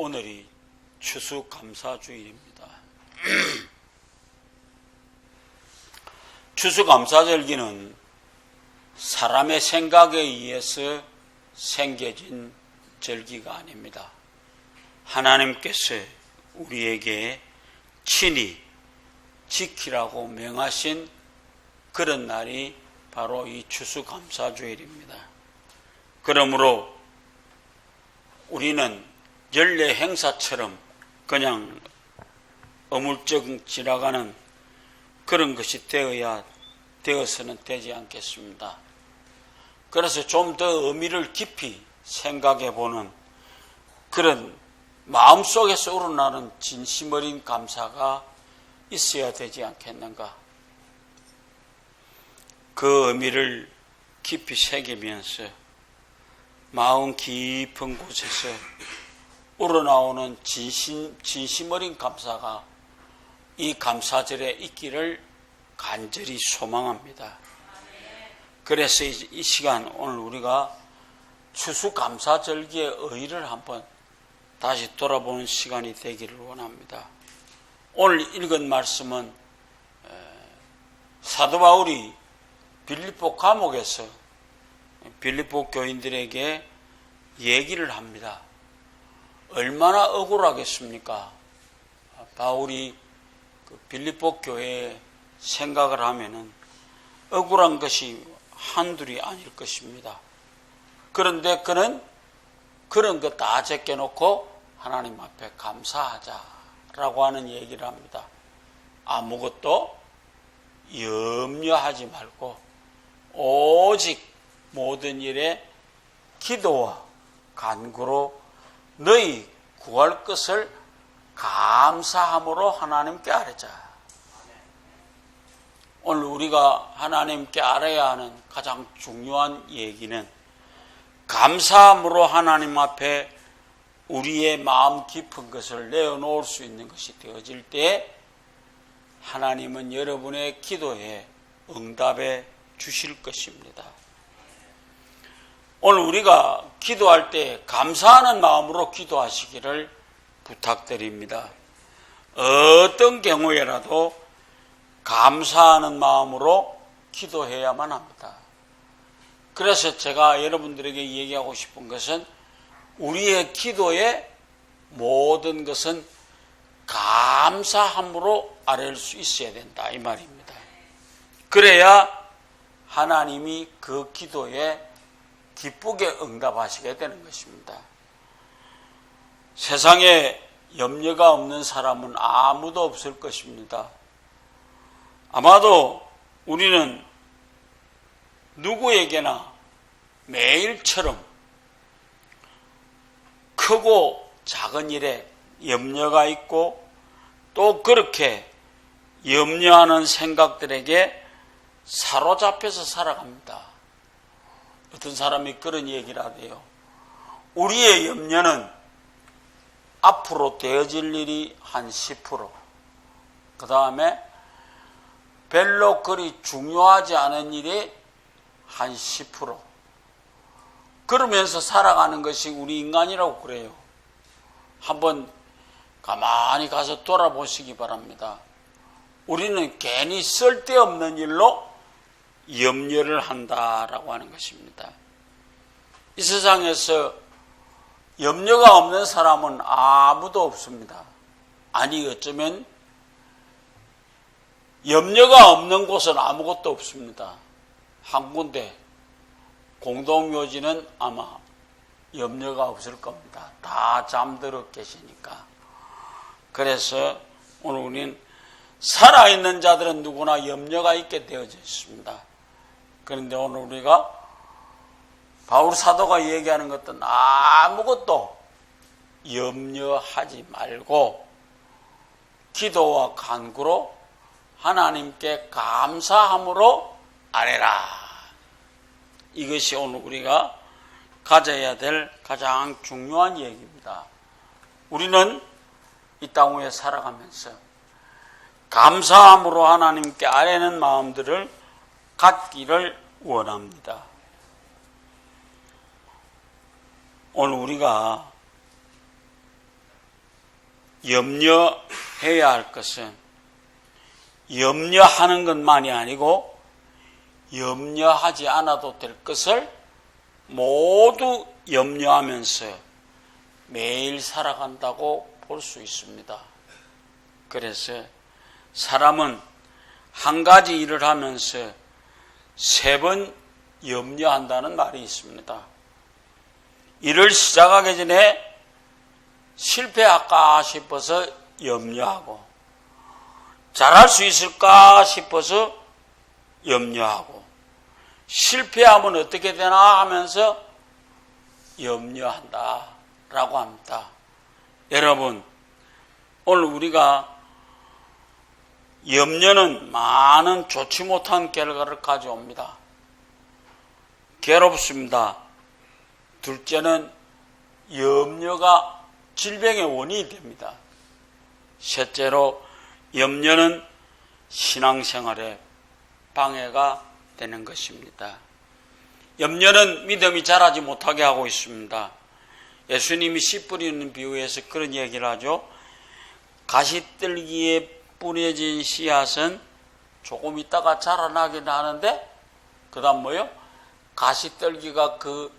오늘이 추수감사주일입니다. 추수감사절기는 사람의 생각에 의해서 생겨진 절기가 아닙니다. 하나님께서 우리에게 친히 지키라고 명하신 그런 날이 바로 이 추수감사주일입니다. 그러므로 우리는 연례 행사처럼 그냥 어물쩍 지나가는 그런 것이 되어서는 되지 않겠습니다. 그래서 좀 더 의미를 깊이 생각해 보는 그런 마음속에서 우러나는 진심 어린 감사가 있어야 되지 않겠는가. 그 의미를 깊이 새기면서 마음 깊은 곳에서 우러나오는 진심 어린 감사가 이 감사절에 있기를 간절히 소망합니다. 그래서 이 시간 오늘 우리가 추수감사절기의 의의를 한번 다시 돌아보는 시간이 되기를 원합니다. 오늘 읽은 말씀은 사도 바울이 빌립보 감옥에서 빌립보 교인들에게 얘기를 합니다. 얼마나 억울하겠습니까? 바울이 빌립보 교회에 생각을 하면은 억울한 것이 한둘이 아닐 것입니다. 그런데 그는 그런 거 다 제껴놓고 하나님 앞에 감사하자라고 하는 얘기를 합니다. 아무것도 염려하지 말고 오직 모든 일에 기도와 간구로 너희 구할 것을 감사함으로 하나님께 아뢰자. 오늘 우리가 하나님께 알아야 하는 가장 중요한 얘기는 감사함으로 하나님 앞에 우리의 마음 깊은 것을 내어놓을 수 있는 것이 되어질 때 하나님은 여러분의 기도에 응답해 주실 것입니다. 오늘 우리가 기도할 때 감사하는 마음으로 기도하시기를 부탁드립니다. 어떤 경우에라도 감사하는 마음으로 기도해야만 합니다. 그래서 제가 여러분들에게 얘기하고 싶은 것은 우리의 기도의 모든 것은 감사함으로 아뢰일 수 있어야 된다 이 말입니다. 그래야 하나님이 그 기도에 기쁘게 응답하시게 되는 것입니다. 세상에 염려가 없는 사람은 아무도 없을 것입니다. 아마도 우리는 누구에게나 매일처럼 크고 작은 일에 염려가 있고 또 그렇게 염려하는 생각들에게 사로잡혀서 살아갑니다. 어떤 사람이 그런 얘기를 하대요. 우리의 염려는 앞으로 되어질 일이 한 10%, 그 다음에 별로 그리 중요하지 않은 일이 한 10%. 그러면서 살아가는 것이 우리 인간이라고 그래요. 한번 가만히 가서 돌아보시기 바랍니다. 우리는 괜히 쓸데없는 일로 염려를 한다라고 하는 것입니다. 이 세상에서 염려가 없는 사람은 아무도 없습니다. 아니 어쩌면 염려가 없는 곳은 아무것도 없습니다. 한 군데 공동묘지는 아마 염려가 없을 겁니다. 다 잠들어 계시니까. 그래서 오늘 우리는 살아있는 자들은 누구나 염려가 있게 되어져 있습니다. 그런데 오늘 우리가 바울 사도가 얘기하는 것은 아무것도 염려하지 말고 기도와 간구로 하나님께 감사함으로 아뢰라. 이것이 오늘 우리가 가져야 될 가장 중요한 얘기입니다. 우리는 이 땅 위에 살아가면서 감사함으로 하나님께 아뢰는 마음들을 갖기를 원합니다. 오늘 우리가 염려해야 할 것은 염려하는 것만이 아니고 염려하지 않아도 될 것을 모두 염려하면서 매일 살아간다고 볼 수 있습니다. 그래서 사람은 한 가지 일을 하면서 3번 염려한다는 말이 있습니다. 일을 시작하기 전에 실패할까 싶어서 염려하고, 잘할 수 있을까 싶어서 염려하고, 실패하면 어떻게 되나 하면서 염려한다 라고 합니다. 여러분, 오늘 우리가 염려는 많은 좋지 못한 결과를 가져옵니다. 괴롭습니다. 둘째는 염려가 질병의 원인이 됩니다. 셋째로 염려는 신앙생활에 방해가 되는 것입니다. 염려는 믿음이 자라지 못하게 하고 있습니다. 예수님이 씨 뿌리는 비유에서 그런 얘기를 하죠. 가시떨기에 뿌려진 씨앗은 조금 있다가 자라나긴 하는데 그 다음 뭐요? 가시떨기가 그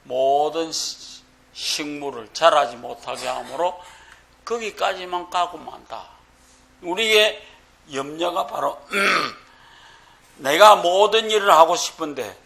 모든 식물을 자라지 못하게 하므로 거기까지만 가고 만다. 우리의 염려가 바로 내가 모든 일을 하고 싶은데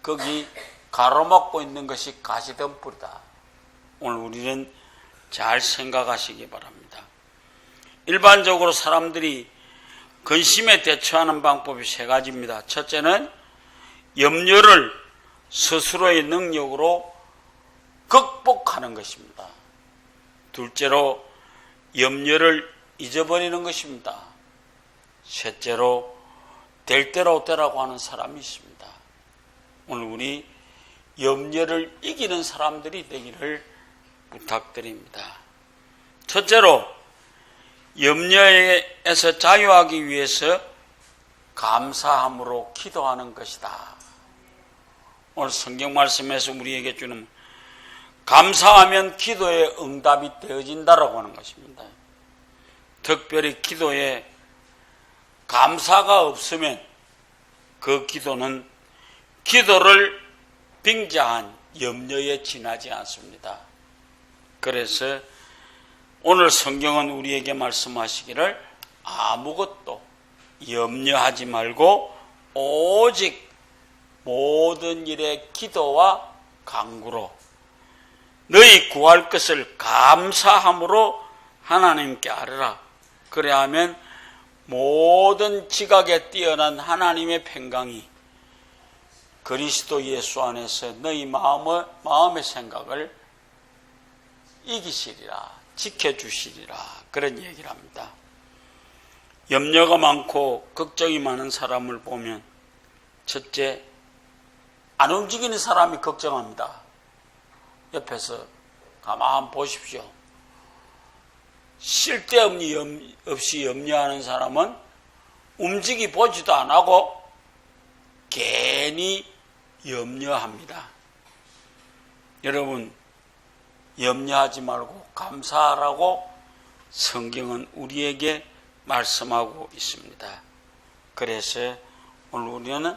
거기 가로막고 있는 것이 가시덤불이다. 오늘 우리는 잘 생각하시기 바랍니다. 일반적으로 사람들이 근심에 대처하는 방법이 3가지입니다. 첫째는 염려를 스스로의 능력으로 극복하는 것입니다. 둘째로 염려를 잊어버리는 것입니다. 셋째로 될 대로 되라고 하는 사람이 있습니다. 오늘 우리 염려를 이기는 사람들이 되기를 부탁드립니다. 첫째로 염려에서 자유하기 위해서 감사함으로 기도하는 것이다. 오늘 성경 말씀에서 우리에게 주는 감사하면 기도의 응답이 되어진다라고 하는 것입니다. 특별히 기도에 감사가 없으면 그 기도는 기도를 빙자한 염려에 지나지 않습니다. 그래서 오늘 성경은 우리에게 말씀하시기를 아무것도 염려하지 말고 오직 모든 일에 기도와 간구로 너희 구할 것을 감사함으로 하나님께 아뢰라. 그래야 하면 모든 지각에 뛰어난 하나님의 평강이 그리스도 예수 안에서 너희 마음의 생각을 이기시리라, 지켜주시리라, 그런 얘기를 합니다. 염려가 많고 걱정이 많은 사람을 보면 첫째, 안 움직이는 사람이 걱정합니다. 옆에서 가만 보십시오. 쓸데없이 염려하는 사람은 움직이 보지도 안 하고 괜히 염려합니다. 여러분, 염려하지 말고 감사하라고 성경은 우리에게 말씀하고 있습니다. 그래서 오늘 우리는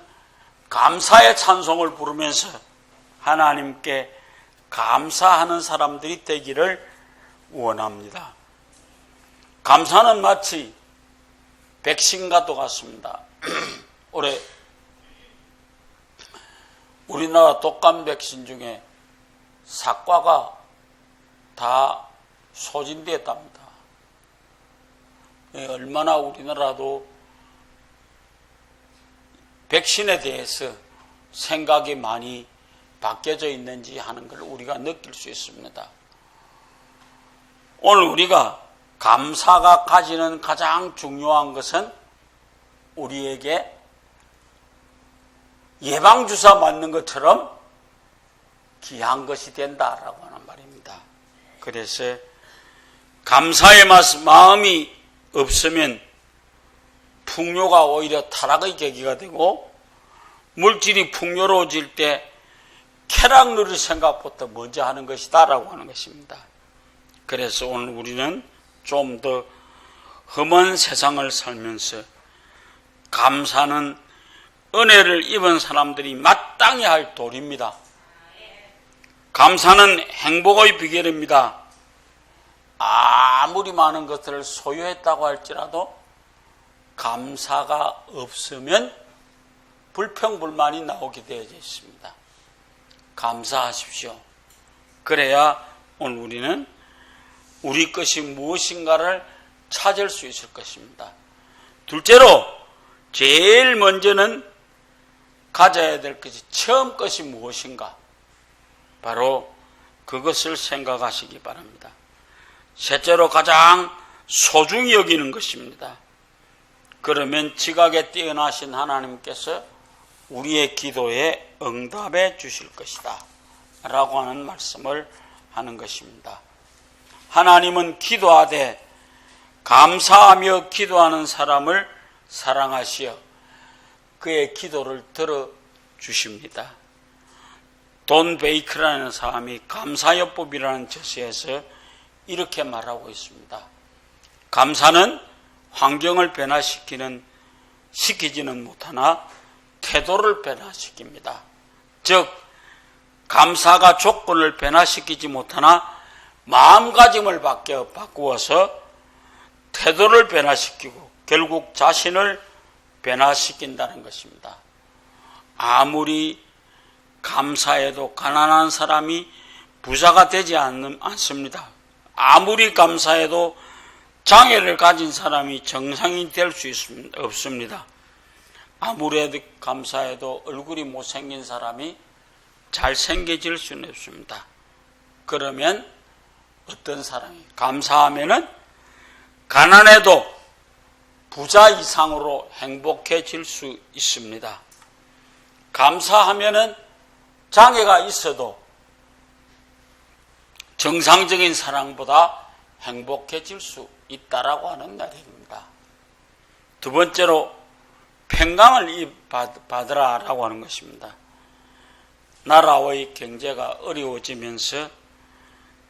감사의 찬송을 부르면서 하나님께 감사하는 사람들이 되기를 원합니다. 감사는 마치 백신과도 같습니다. 올해 우리나라 독감 백신 중에 사과가 다 소진되었답니다. 얼마나 우리나라도 백신에 대해서 생각이 많이 바뀌어져 있는지 하는 걸 우리가 느낄 수 있습니다. 오늘 우리가 감사가 가지는 가장 중요한 것은 우리에게 예방주사 맞는 것처럼 귀한 것이 된다라고 하는 말입니다. 그래서 감사의 마음이 없으면 풍요가 오히려 타락의 계기가 되고 물질이 풍요로워질 때 쾌락 누릴 생각부터 먼저 하는 것이다 라고 하는 것입니다. 그래서 오늘 우리는 좀 더 험한 세상을 살면서 감사는 은혜를 입은 사람들이 마땅히 할 도리입니다. 감사는 행복의 비결입니다. 아무리 많은 것들을 소유했다고 할지라도 감사가 없으면 불평불만이 나오게 되어져 있습니다. 감사하십시오. 그래야 오늘 우리는 우리 것이 무엇인가를 찾을 수 있을 것입니다. 둘째로 제일 먼저는 가져야 될 것이 처음 것이 무엇인가? 바로 그것을 생각하시기 바랍니다. 셋째로 가장 소중히 여기는 것입니다. 그러면 지각에 뛰어나신 하나님께서 우리의 기도에 응답해 주실 것이다 라고 하는 말씀을 하는 것입니다. 하나님은 기도하되 감사하며 기도하는 사람을 사랑하시어 그의 기도를 들어주십니다. 돈 베이크라는 사람이 감사요법이라는 저서에서 이렇게 말하고 있습니다. 감사는 환경을 시키지는 못하나 태도를 변화시킵니다. 즉 감사가 조건을 변화시키지 못하나 마음가짐을 바꾸어서 태도를 변화시키고 결국 자신을 변화시킨다는 것입니다. 아무리 감사해도 가난한 사람이 부자가 되지 않습니다. 아무리 감사해도 장애를 가진 사람이 정상이 될 수 없습니다. 아무리 감사해도 얼굴이 못생긴 사람이 잘생겨질 수는 없습니다. 그러면 어떤 사람이 감사하면은 가난해도 부자 이상으로 행복해질 수 있습니다. 감사하면은 장애가 있어도 정상적인 사람보다 행복해질 수 있다라고 하는 내용입니다. 두 번째로 평강을 받으라라고 하는 것입니다. 나라의 경제가 어려워지면서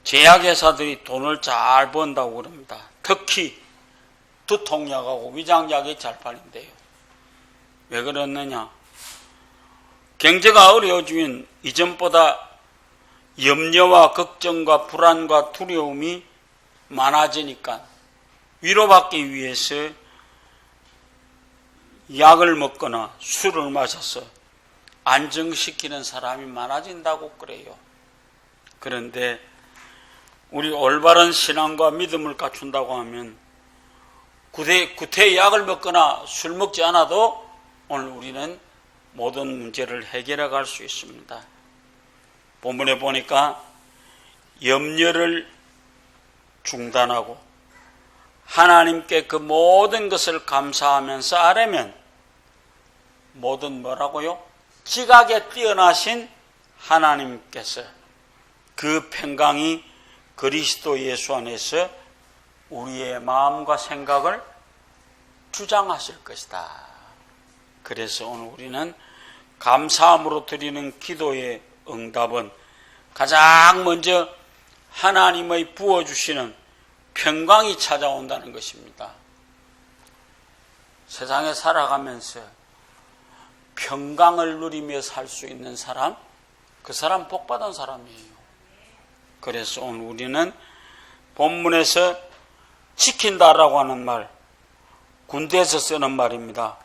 제약회사들이 돈을 잘 번다고 그럽니다. 특히 두통약하고 위장약이 잘 팔린대요. 왜 그러느냐? 경제가 어려워지면 이전보다 염려와 걱정과 불안과 두려움이 많아지니까 위로받기 위해서 약을 먹거나 술을 마셔서 안정시키는 사람이 많아진다고 그래요. 그런데 우리 올바른 신앙과 믿음을 갖춘다고 하면 구태의 약을 먹거나 술 먹지 않아도 오늘 우리는 모든 문제를 해결해 갈 수 있습니다. 본문에 보니까 염려를 중단하고 하나님께 그 모든 것을 감사하면서 아뢰면 모든 뭐라고요? 지각에 뛰어나신 하나님께서 그 평강이 그리스도 예수 안에서 우리의 마음과 생각을 주장하실 것이다. 그래서 오늘 우리는 감사함으로 드리는 기도의 응답은 가장 먼저 하나님의 부어주시는 평강이 찾아온다는 것입니다. 세상에 살아가면서 평강을 누리며 살 수 있는 사람, 그 사람 복받은 사람이에요. 그래서 오늘 우리는 본문에서 지킨다라고 하는 말, 군대에서 쓰는 말입니다.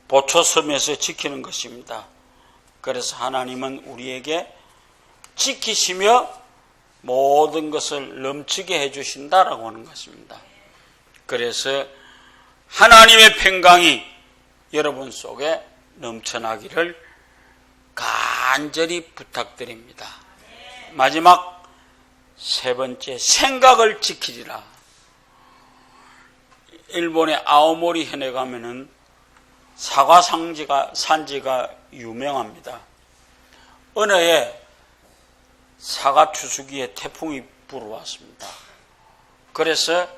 보초섬에서 지키는 것입니다. 그래서 하나님은 우리에게 지키시며 모든 것을 넘치게 해주신다라고 하는 것입니다. 그래서 하나님의 평강이 여러분 속에 넘쳐나기를 간절히 부탁드립니다. 마지막 세 번째, 생각을 지키리라. 일본의 아오모리 현에 가면은 사과 산지가 유명합니다. 어느 해 사과 추수기에 태풍이 불어왔습니다. 그래서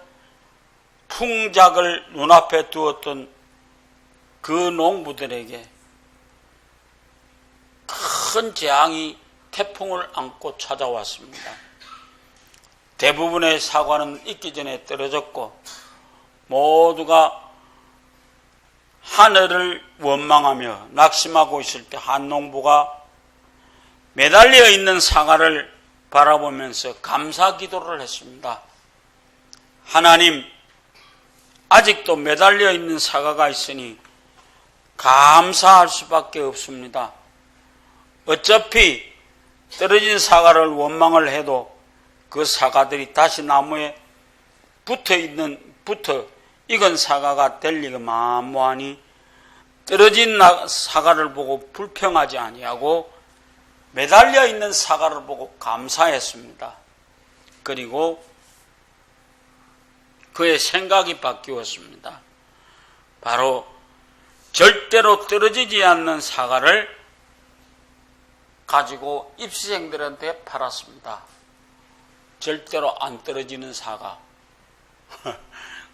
풍작을 눈앞에 두었던 그 농부들에게 큰 재앙이 태풍을 안고 찾아왔습니다. 대부분의 사과는 익기 전에 떨어졌고 모두가 하늘을 원망하며 낙심하고 있을 때 한 농부가 매달려 있는 사과를 바라보면서 감사 기도를 했습니다. 하나님, 아직도 매달려 있는 사과가 있으니 감사할 수밖에 없습니다. 어차피 떨어진 사과를 원망을 해도 그 사과들이 다시 나무에 붙어 익은 사과가 될 리가 만무하니 떨어진 사과를 보고 불평하지 아니하고 매달려 있는 사과를 보고 감사했습니다. 그리고 그의 생각이 바뀌었습니다. 바로 절대로 떨어지지 않는 사과를 가지고 입시생들한테 팔았습니다. 절대로 안 떨어지는 사과.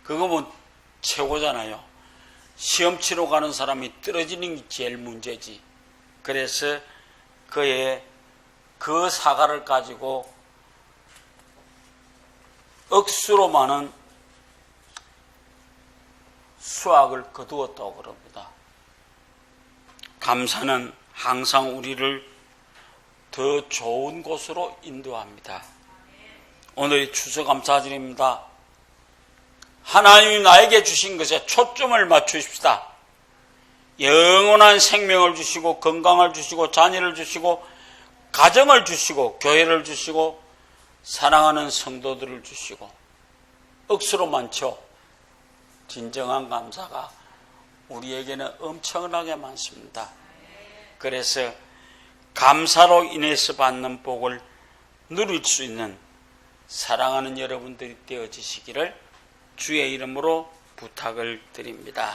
그거 뭐 최고잖아요. 시험 치러 가는 사람이 떨어지는 게 제일 문제지. 그래서 그 사과를 가지고 억수로 많은 수확을 거두었다고 그럽니다. 감사는 항상 우리를 더 좋은 곳으로 인도합니다. 오늘이 추수감사절입니다. 하나님이 나에게 주신 것에 초점을 맞추십시다. 영원한 생명을 주시고 건강을 주시고 자녀를 주시고 가정을 주시고 교회를 주시고 사랑하는 성도들을 주시고 억수로 많죠. 진정한 감사가 우리에게는 엄청나게 많습니다. 그래서 감사로 인해서 받는 복을 누릴 수 있는 사랑하는 여러분들이 되어지시기를 주의 이름으로 부탁을 드립니다.